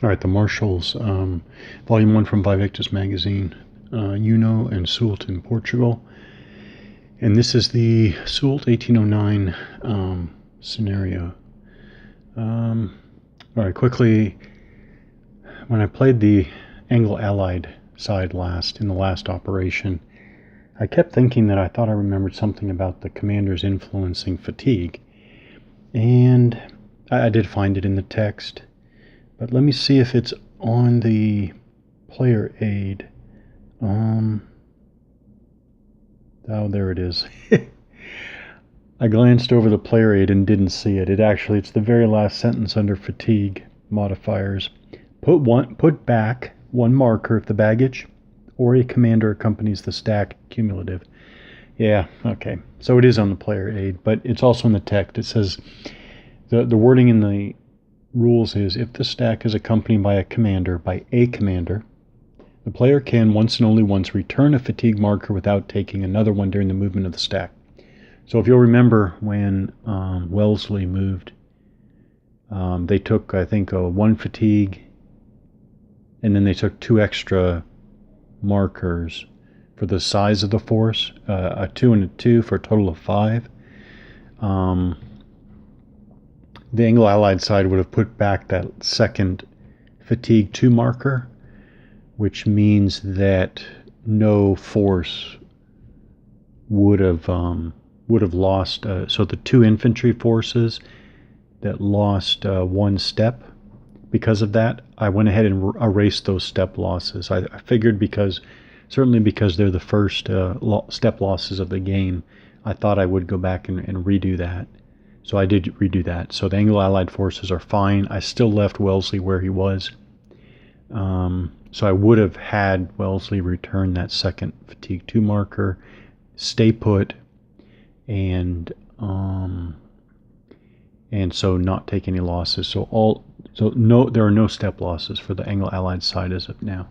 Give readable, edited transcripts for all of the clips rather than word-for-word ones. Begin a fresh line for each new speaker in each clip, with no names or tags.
All right, the Marshals, Volume 1 from Vivectus Magazine, Uno and Soult in Portugal. And this is the Soult 1809 scenario. All right, quickly, when I played the Anglo-Allied side last, in the last operation, I kept thinking that I thought I remembered something about the commanders influencing fatigue. And I did find it in the text. But let me see if it's on the player aid. Oh, there it is. I glanced over the player aid and didn't see it. It's the very last sentence under fatigue modifiers. Put back one marker if the baggage or a commander accompanies the stack cumulative. Yeah, okay. So it is on the player aid, but it's also in the text. It says the wording in the rules is if the stack is accompanied by a commander, the player can once and only once return a fatigue marker without taking another one during the movement of the stack. So if you'll remember when Wellesley moved, they took, I think, one fatigue, and then they took 2 extra markers for the size of the force, a 2 and a 2 for a total of 5. The Anglo-Allied side would have put back that second fatigue 2 marker, which means that no force would have lost. So the 2 infantry forces that lost 1 step because of that, I went ahead and erased those step losses. I figured certainly because they're the first step losses of the game, I thought I would go back and redo that. So I did redo that. So the Anglo-Allied forces are fine. I still left Wellesley where he was. So I would have had Wellesley return that second fatigue 2 marker, stay put, and so not take any losses. There are no step losses for the Anglo-Allied side as of now.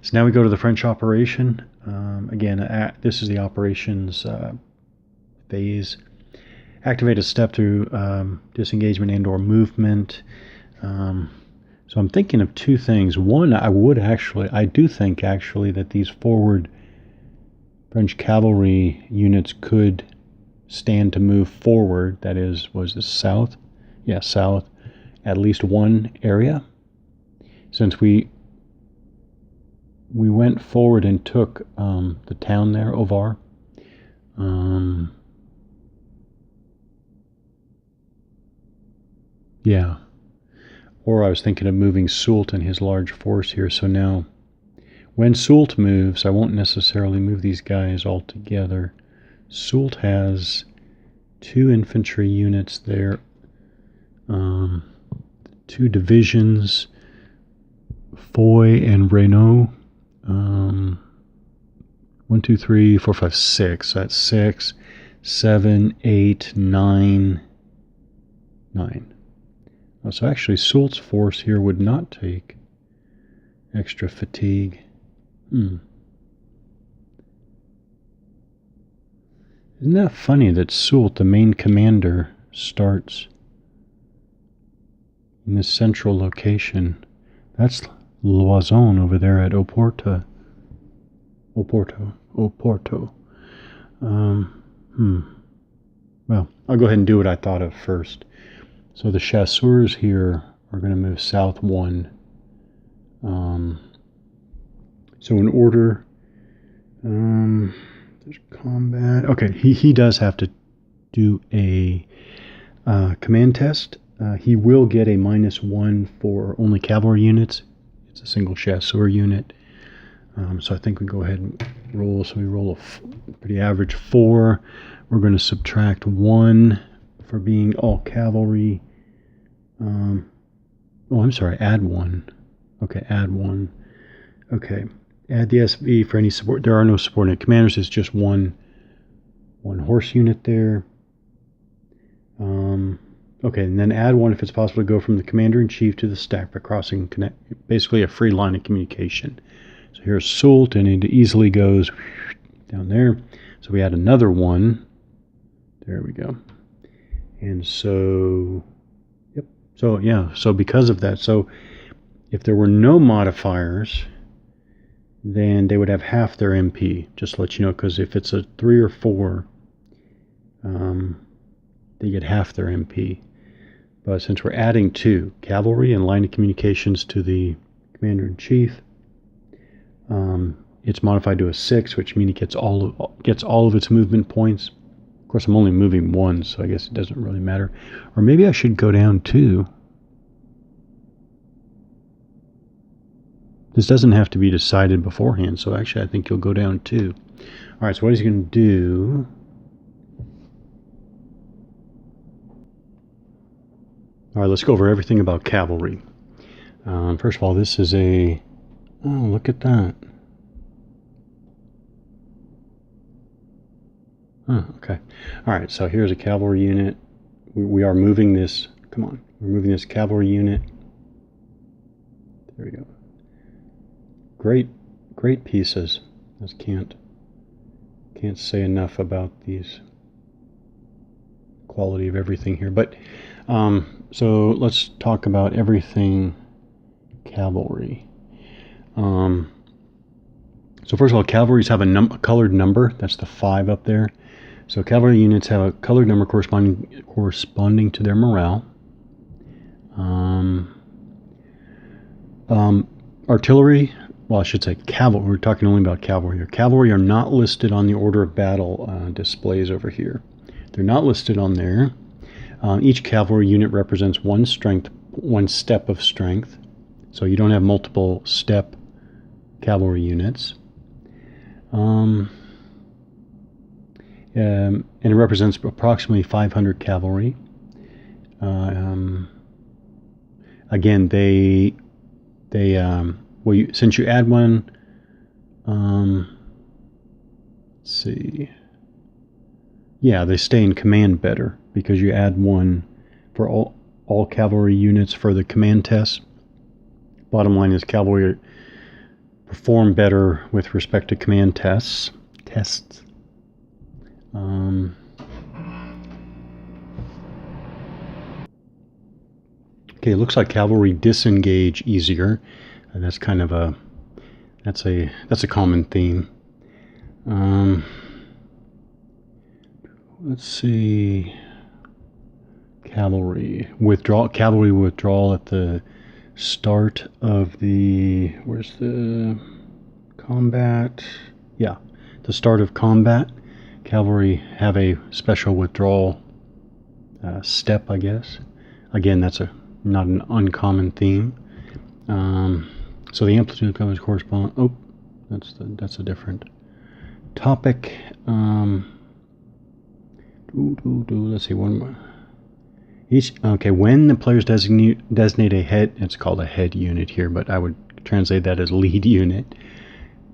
So now we go to the French operation. Again, this is the operations phase. Activate a step through disengagement and or movement. So I'm thinking of 2 things. One, I do think that these forward French cavalry units could stand to move forward. That is, was this south? Yeah, south, at least one area. Since we went forward and took the town there, Ovar. Yeah. Or I was thinking of moving Soult and his large force here. So now, when Soult moves, I won't necessarily move these guys all together. Soult has 2 infantry units there. 2 divisions, Foy and Renault. 1, 2, 3, 4, 5, 6. That's 6, 7, 8, 9. So actually, Soult's force here would not take extra fatigue. Isn't that funny that Soult, the main commander, starts in this central location? That's Loison over there at Oporto. Well, I'll go ahead and do what I thought of first. So the chasseurs here are going to move south 1. So in order, there's combat. Okay, he does have to do a command test. He will get a -1 for only cavalry units. It's a single chasseur unit. So I think we go ahead and roll. So we roll a pretty average 4. We're going to subtract 1 for being all cavalry. Add 1. Okay, add 1. Okay, add the SV for any support. There are no subordinate commanders. It's just one horse unit there. Okay, and then add 1 if it's possible to go from the commander-in-chief to the stack by crossing basically a free line of communication. So here's Soult, and it easily goes down there. So we add another 1. There we go. And so, yep. So yeah, so because of that, so If there were no modifiers, then they would have half their MP, just to let you know, because if it's a 3 or 4, they get half their MP. But since we're adding 2, cavalry and line of communications to the commander-in-chief, it's modified to a 6, which means it gets all of its movement points. Of course, I'm only moving 1, so I guess it doesn't really matter. Or maybe I should go down 2. This doesn't have to be decided beforehand, so actually I think you'll go down 2. All right, so what he's going to do... All right, let's go over everything about cavalry. First of all, this is a... Oh, look at that. Oh, okay. All right, so here's a cavalry unit. We are moving this... Come on. We're moving this cavalry unit. There we go. Great pieces. Just can't say enough about these quality of everything here. But so let's talk about everything cavalry. So first of all, cavalries have a colored number. That's the 5 up there. So cavalry units have a colored number corresponding to their morale. Artillery. Well, I should say cavalry. We're talking only about cavalry here. Cavalry are not listed on the order of battle displays over here. They're not listed on there. Each cavalry unit represents one step of strength. So you don't have multiple step cavalry units. And it represents approximately 500 cavalry. Again, since you add one, let's see. Yeah, they stay in command better because you add one for all cavalry units for the command test. Bottom line is cavalry perform better with respect to command tests. Okay, it looks like cavalry disengage easier. And that's kind of a common theme. Let's see. Cavalry withdrawal at the start of the where's the combat? Yeah, the start of combat. Cavalry have a special withdrawal step, I guess. Again, that's not an uncommon theme. So the amplitude covers correspond. Oh, that's a different topic. Let's see one more. When the players designate a head, it's called a head unit here, but I would translate that as lead unit.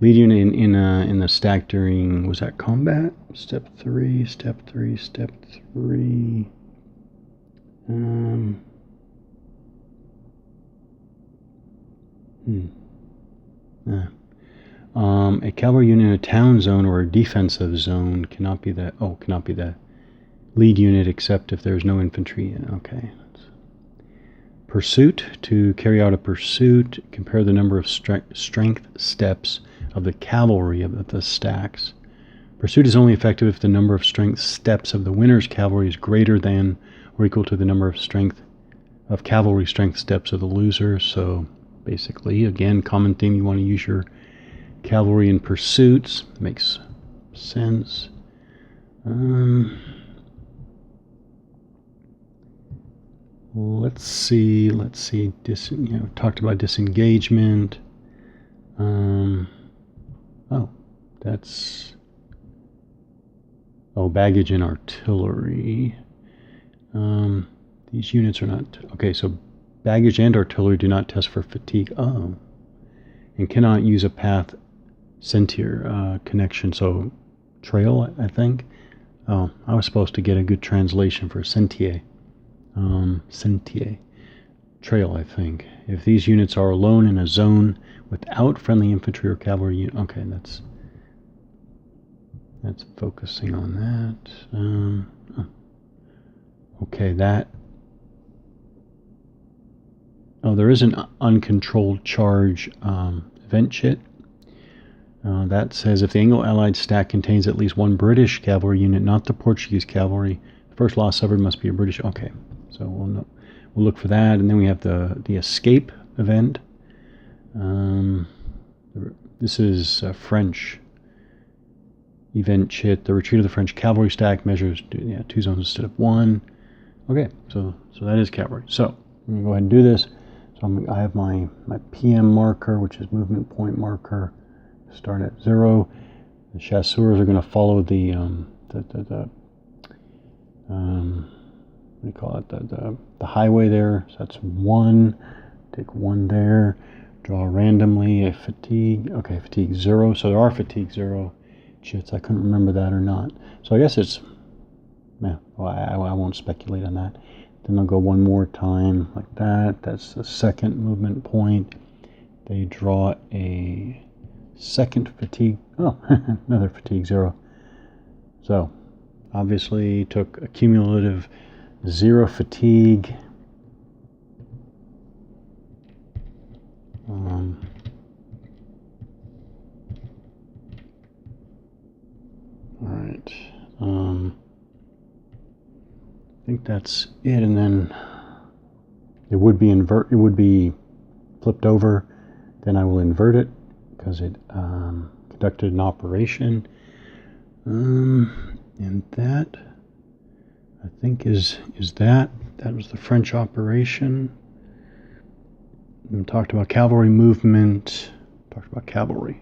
Lead unit in the stack during, was that combat? Step 3. A cavalry unit in a town zone or a defensive zone cannot be the lead unit except if there's no infantry. Okay. Pursuit. To carry out a pursuit, compare the number of strength steps of the cavalry of the stacks. Pursuit is only effective if the number of strength steps of the winner's cavalry is greater than or equal to the number of cavalry strength steps of the loser. So basically, again, common theme, you want to use your cavalry in pursuits. Makes sense. Let's see. Talked about disengagement. Baggage and artillery. These units are not... Okay, so baggage and artillery do not test for fatigue. Oh. And cannot use a path sentier connection. So trail, I think. Oh, I was supposed to get a good translation for sentier. Sentier. Trail, I think. If these units are alone in a zone without friendly infantry or cavalry... Okay, that's focusing on that. Okay, that... Oh, there is an uncontrolled charge event chit. That says if the Anglo-Allied stack contains at least one British cavalry unit, not the Portuguese cavalry, the first loss suffered must be a British. Okay, so we'll look for that, and then we have the escape event. This is French event chit. The retreat of the French cavalry stack measures 2 zones instead of 1. Okay, so that is cavalry. So I'm gonna go ahead and do this. So I have my PM marker, which is movement point marker. Start at 0. The chasseurs are going to follow the what do you call it? The highway there. So that's 1. Take 1 there. Draw randomly a fatigue. Okay, fatigue 0. So there are fatigue 0 chits. I couldn't remember that or not. So I guess it's. Yeah, well, I won't speculate on that. Then I'll go one more time like that. That's the second movement point. They draw a second fatigue. Oh, another fatigue 0. So obviously took a cumulative 0 fatigue. All right. I think that's it, and then it would be flipped over. Then I will invert it because it conducted an operation. And that I think is that was the French operation. And talked about cavalry movement. Talked about cavalry.